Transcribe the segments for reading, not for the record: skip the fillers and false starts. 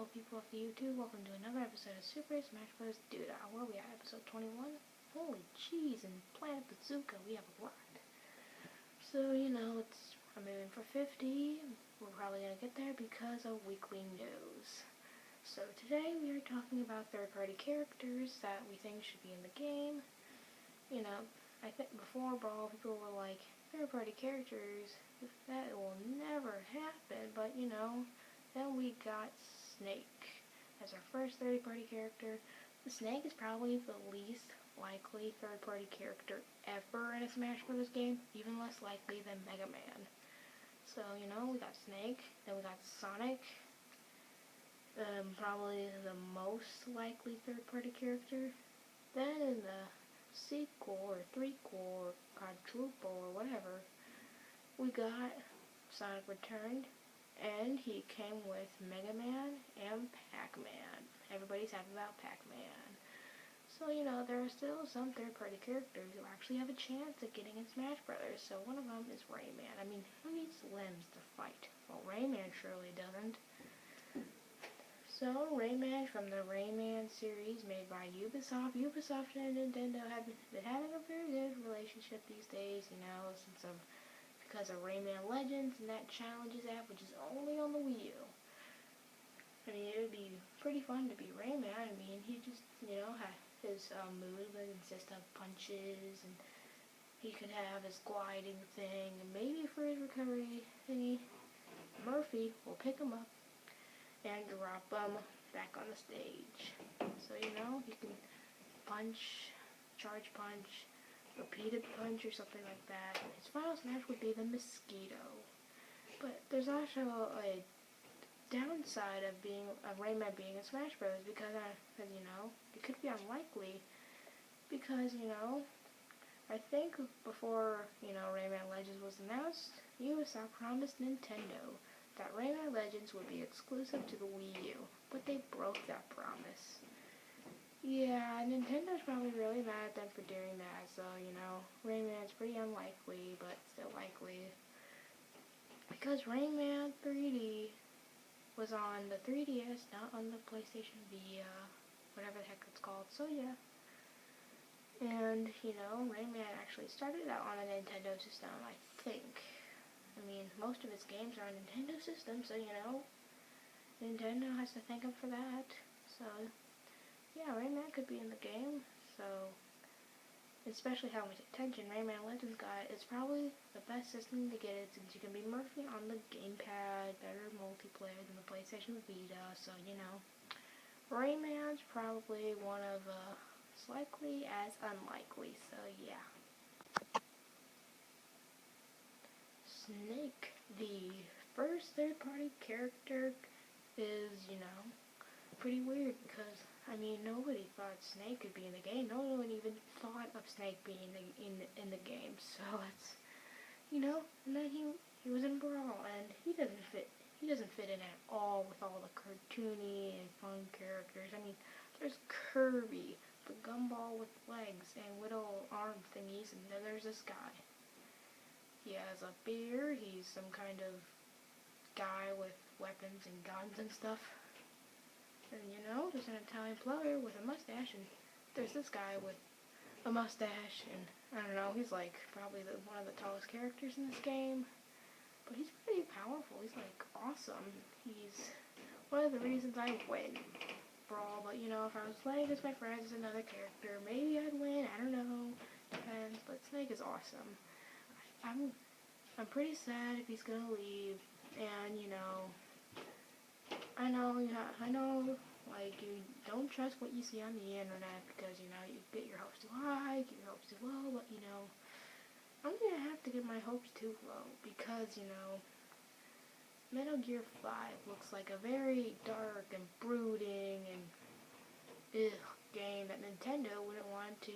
Hello people of the YouTube, welcome to another episode of Super Smash Bros Doodah. Where we at? Episode 21? Holy jeez, and Planet Bazooka, we have a lot. So, I'm aiming for 50. We're probably going to get there because of weekly news. So today we are talking about third-party characters that we think should be in the game. I think before Brawl, people were like, third-party characters, that will never happen, but then we got Snake as our first third-party character. The Snake is probably the least likely third-party character ever in a Smash Bros game, even less likely than Mega Man. So, we got Snake, then we got Sonic, probably the most likely third-party character. Then in the sequel, or threequel, or quadruple, or whatever, we got Sonic Returned, and he came with Mega Man and Pac-Man. Everybody's happy about Pac-Man. So, there are still some third-party characters who actually have a chance at getting in Smash Brothers. So one of them is Rayman. I mean, who needs limbs to fight? Well, Rayman surely doesn't. So, Rayman from the Rayman series made by Ubisoft. Ubisoft and Nintendo have been having a very good relationship these days, because of Rayman Legends and that Challenges app, which is only on the Wii U. I mean, it would be pretty fun to be Rayman. I mean, he just, his move would consist of punches, and he could have his gliding thing, and maybe for his recovery thingy, Murphy will pick him up and drop him back on the stage. So, he can punch, charge punch, repeated punch, or something like that. His final smash would be the Mosquito. But there's also a downside of Rayman being in Smash Bros. Because it could be unlikely. Because, I think before, Rayman Legends was announced, Ubisoft promised Nintendo that Rayman Legends would be exclusive to the Wii U. But they broke that promise. Yeah, Nintendo's probably really mad at them for doing that, so, Rayman's pretty unlikely, but still likely. Because Rayman 3D was on the 3DS, not on the PlayStation Vita, whatever the heck it's called, so yeah. And, Rayman actually started out on a Nintendo system, I think. I mean, most of its games are on Nintendo systems, so, Nintendo has to thank them for that, so... yeah, Rayman could be in the game, so especially how much attention Rayman Legends got, it's probably the best system to get it since you can be Murphy on the gamepad, better multiplayer than the PlayStation Vita, so Rayman's probably one of as likely as unlikely, so yeah. Snake, the first third-party character, is, pretty weird because nobody thought Snake could be in the game. No one even thought of Snake being in the game. So it's, and then he was in Brawl, and he doesn't fit in at all with all the cartoony and fun characters. I mean, there's Kirby, the gumball with legs and little arm thingies, and then there's this guy. He has a beard. He's some kind of guy with weapons and guns and stuff. And there's an Italian player with a mustache, and there's this guy with a mustache, and I don't know, he's like probably one of the tallest characters in this game, but he's pretty powerful. He's like awesome. He's one of the reasons I win Brawl, but if I was playing against my friends as another character, maybe I'd win, I don't know, depends, but Snake is awesome. I'm pretty sad if he's gonna leave, and I know, like, you don't trust what you see on the internet because, you get your hopes too high, get your hopes too low, but, I'm gonna have to get my hopes too low because, Metal Gear 5 looks like a very dark and brooding and game that Nintendo wouldn't want to,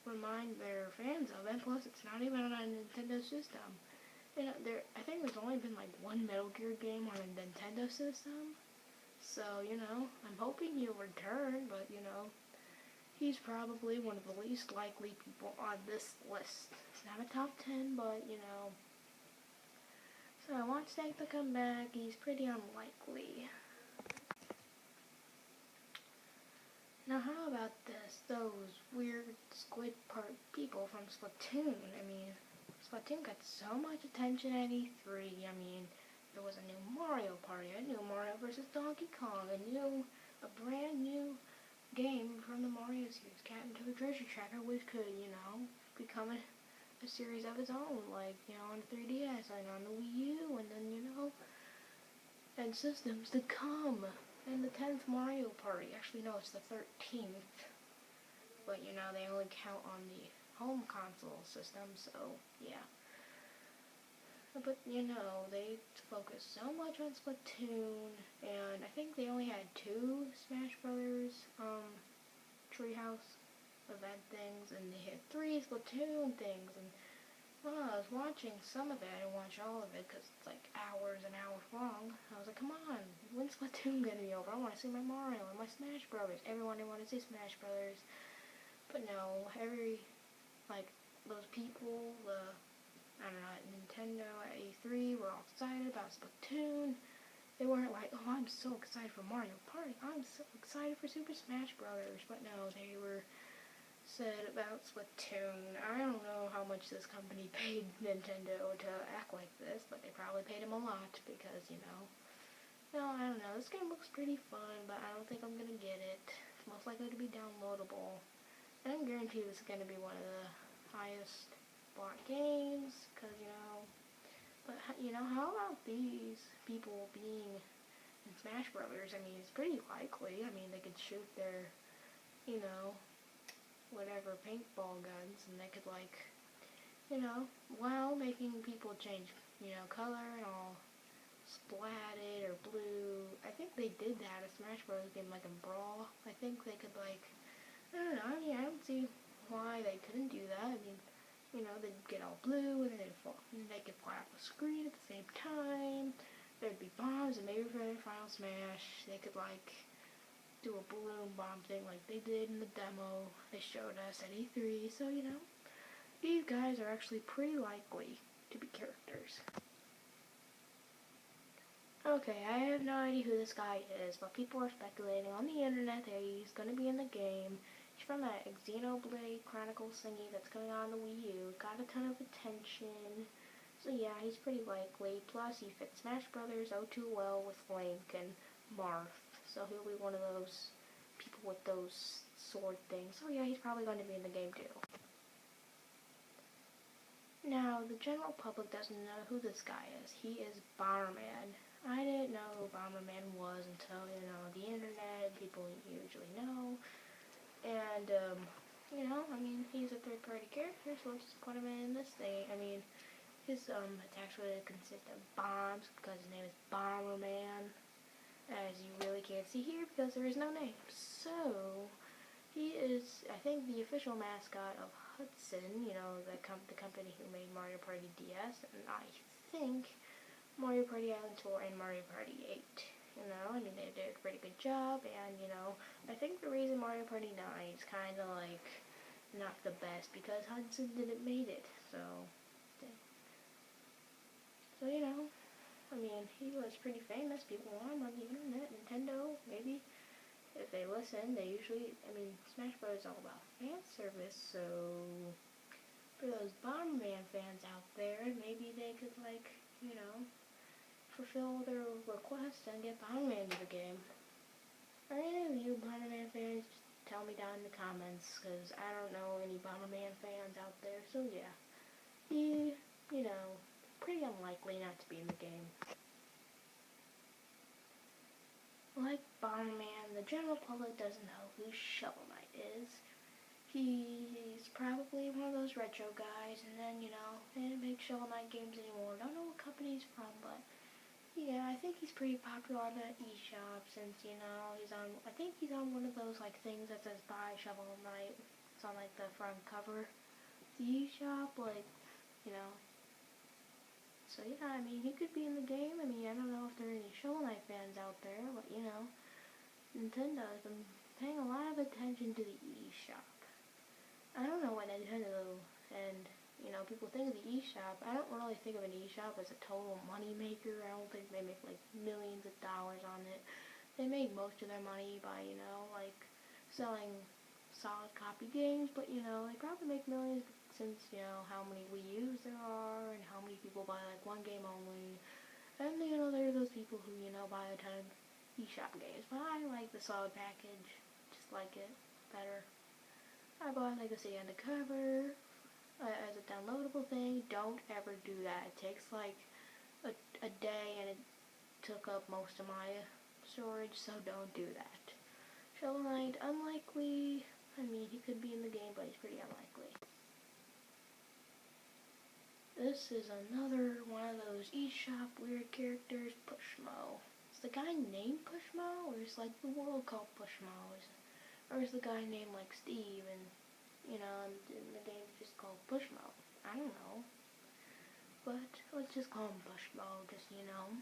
remind their fans of, and plus it's not even on a Nintendo system. I think there's only been like one Metal Gear game on a Nintendo system, so, I'm hoping he'll return, but, he's probably one of the least likely people on this list. It's not a top 10, but, so I want Snake to come back. He's pretty unlikely. Now how about this? Those weird squid part people from Splatoon. I mean, Splatoon got so much attention at E3. I mean, there was a new Mario Party, a new Mario vs. Donkey Kong, a brand new game from the Mario series, Cat and Toad Treasure Tracker, which could, become a series of its own, like, on the 3DS and on the Wii U, and then, and systems to come. And the 10th Mario Party, actually no, it's the 13th, but, they only count on the home console system, so, yeah. But, they focus so much on Splatoon, and I think they only had 2 Smash Bros. Treehouse event things, and they had 3 Splatoon things, and I was watching some of it. I didn't watch all of it, because it's like hours and hours long. I was like, come on, when's Splatoon gonna be over? I want to see my Mario and my Smash Brothers. Everyone wanted to see Smash Brothers, but no, those people, I don't know, at Nintendo at E3 were all excited about Splatoon. They weren't like, oh, I'm so excited for Mario Party. I'm so excited for Super Smash Brothers. But no, they were said about Splatoon. I don't know how much this company paid Nintendo to act like this, but they probably paid him a lot because, no, I don't know. This game looks pretty fun, but I don't think I'm going to get it. It's most likely to be downloadable. And I'm guaranteed this is going to be one of the highest bought games, because, but, how about these people being in Smash Brothers? I mean, it's pretty likely. I mean, they could shoot their, whatever, paintball guns, and they could, while making people change, color and all splatted or blue. I think they did that at Smash Bros. Game, like in Brawl. I think they could, I don't know, I don't see why they couldn't do that. I mean, they'd get all blue, and then they could fly off the screen at the same time. There'd be bombs, and maybe for their final Smash, they could, do a balloon bomb thing like they did in the demo they showed us at E3. So, these guys are actually pretty likely to be characters. Okay, I have no idea who this guy is, but people are speculating on the internet that he's going to be in the game. He's from that Xenoblade Chronicles thingy that's coming on the Wii U. Got a ton of attention. So yeah, he's pretty likely. Plus, he fits Smash Brothers oh too well with Link and Marth. So he'll be one of those people with those sword things. So yeah, he's probably going to be in the game too. Now, the general public doesn't know who this guy is. He is Bomberman. I didn't know who Bomberman was until, the internet, people usually know. And, I mean, he's a third-party character, so let's just put him in this thing. I mean, his attacks would consist of bombs, because his name is Bomberman, as you really can't see here, because there is no name. So, he is, I think, the official mascot of Hudson, the company who made Mario Party DS, and I think Mario Party Island Tour and Mario Party 8. I mean, they did a pretty good job, and, I think the reason Mario Party 9 is kind of, not the best, because Hudson didn't make it, so, I mean, he was pretty famous. People want him on the internet. Nintendo, maybe, if they listen, they usually, I mean, Smash Bros. Is all about fan service, so for those Bomberman fans out there, maybe they could, fulfill their request and get Bomberman to the game. Are any of you Bomberman fans? Just tell me down in the comments, because I don't know any Bomberman fans out there, so yeah. He, pretty unlikely not to be in the game. Like Bomberman, the general public doesn't know who Shovel Knight is. He's probably one of those retro guys, and then, they didn't make Shovel Knight games anymore. Don't know what company he's from, but yeah, I think he's pretty popular on the eShop since, I think he's on one of those, things that says buy Shovel Knight. It's on, the front cover. The eShop, So yeah, I mean, he could be in the game. I mean, I don't know if there are any Shovel Knight fans out there, but, Nintendo has been paying a lot of attention to the eShop. I don't know what Nintendo and, people think of the eShop. I don't really think of an eShop as a total money maker. I don't think they make, millions of dollars on it. They make most of their money by, selling solid copy games, but you know, they probably make millions since, you know, how many Wii U's there are and how many people buy like one game only. And you know, there are those people who, you know, buy a ton of eShop games, but I like the solid package, just like it better. I bought Legacy Undercover as a downloadable thing. Don't ever do that. It takes like a day and it took up most of my storage, so don't do that. Shovel Knight, unlikely. I mean, he could be in the game, but he's pretty unlikely. This is another one of those eShop weird characters, Pushmo. Is the guy named Pushmo, or is like the world called Pushmo? Or is the guy named like Steve and, you know, and the game's just called Pushmo? I don't know. But let's just call him Pushmo, just, you know.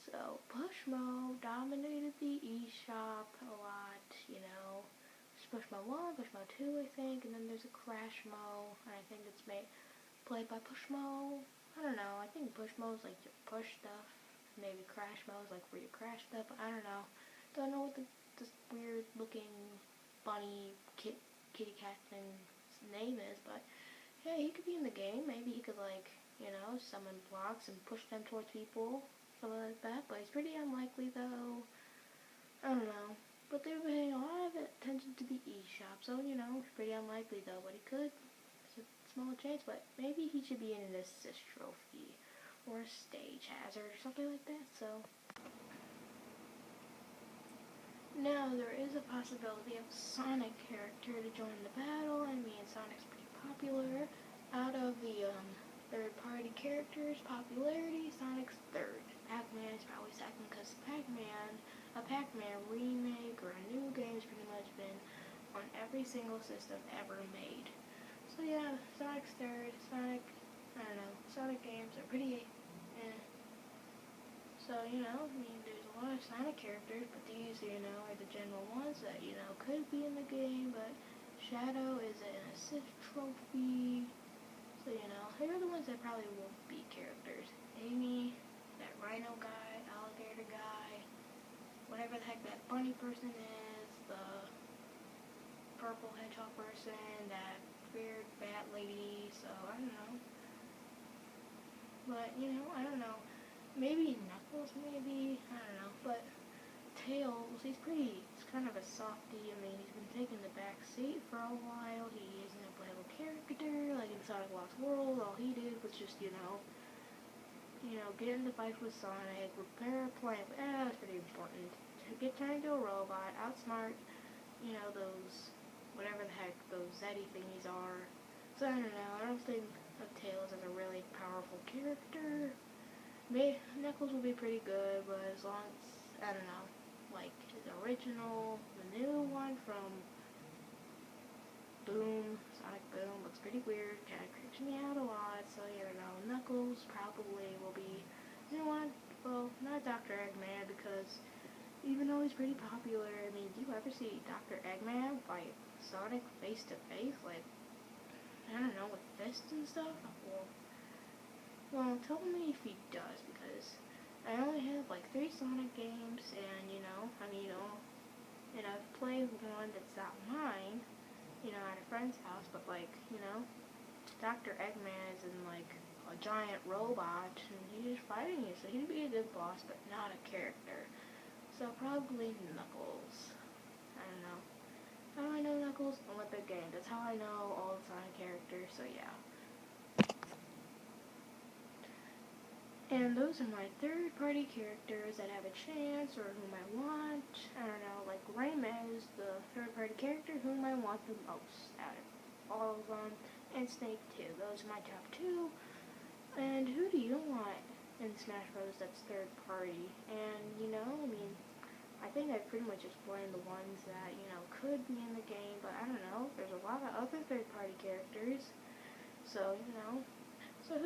So, Pushmo dominated the eShop a lot, you know. There's Pushmo 1, Pushmo 2, I think, and then there's a Crashmo, and I think it's played by Pushmo. I don't know, I think Pushmo is like your push stuff. Maybe Crashmo is like where you crash stuff, I don't know. Don't know what this weird looking bunny kitty cat thing's name is, but yeah, he could be in the game. Maybe he could, like, you know, summon blocks and push them towards people. Something like that, but it's pretty unlikely though. I don't know. But they're paying a lot of attention to the eShop, so you know, it's pretty unlikely though. But he could. It's a small chance, but maybe he should be in an assist trophy or a stage hazard or something like that. So now there is a possibility of Sonic character to join the battle. I mean, Sonic's pretty popular. Out of the third-party characters' popularity, Sonic's third. Pac-Man is probably second because a Pac-Man remake or a new game has pretty much been on every single system ever made. So yeah, Sonic's third. I don't know, Sonic games are pretty So, you know, I mean, there's a lot of Sonic characters, but these, you know, are the general ones that, you know, could be in the game, but Shadow is an assist trophy. So, you know, here are the ones that probably won't be characters. Amy, that rhino guy, alligator guy, whatever the heck that bunny person is, the purple hedgehog person, that weird bat lady, so I don't know. But, you know, I don't know. Maybe Knuckles, maybe, I don't know, but Tails, he's kind of a softie. I mean, he's been taking the back seat for a while. He isn't a playable character, like in Sonic Lost World. All he did was just, you know, get in the fight with Sonic, repair a plant. That's pretty important. Get turned into a robot, outsmart, you know, those, whatever the heck those Zeddy thingies are. So I don't know, I don't think of Tails as a really powerful character. Knuckles will be pretty good, but as long as, I don't know, like the original, the new one from Boom, Sonic Boom, looks pretty weird, kind of creeps me out a lot, so I don't know, Knuckles probably will be, you know what, well, not Dr. Eggman, because even though he's pretty popular, I mean, do you ever see Dr. Eggman fight Sonic face to face, like, I don't know, with fists and stuff? Well, tell me if he does, because I only have like 3 Sonic games, and you know, and I've played one that's not mine, you know, at a friend's house, but like, you know, Dr. Eggman is in like a giant robot, and he's just fighting you, so he'd be a good boss, but not a character. So probably Knuckles. I don't know. How do I know Knuckles? Olympic Games. That's how I know all the Sonic characters, so yeah. And those are my third-party characters that have a chance, or whom I want. I don't know, like Rayman is the third-party character whom I want the most out of all of them, and Snake too. Those are my top 2. And who do you want in Smash Bros that's third-party? And, you know, I mean, I think I pretty much explained the ones that, you know, could be in the game, but I don't know, there's a lot of other third-party characters. So, you know, so who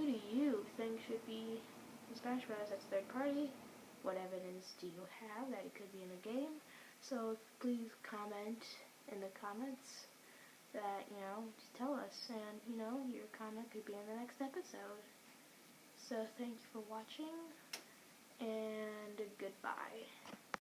do you think should be in Smash Bros that's third party? What evidence do you have that it could be in the game? So please comment in the comments that, you know, just tell us, and, you know, your comment could be in the next episode. So thank you for watching.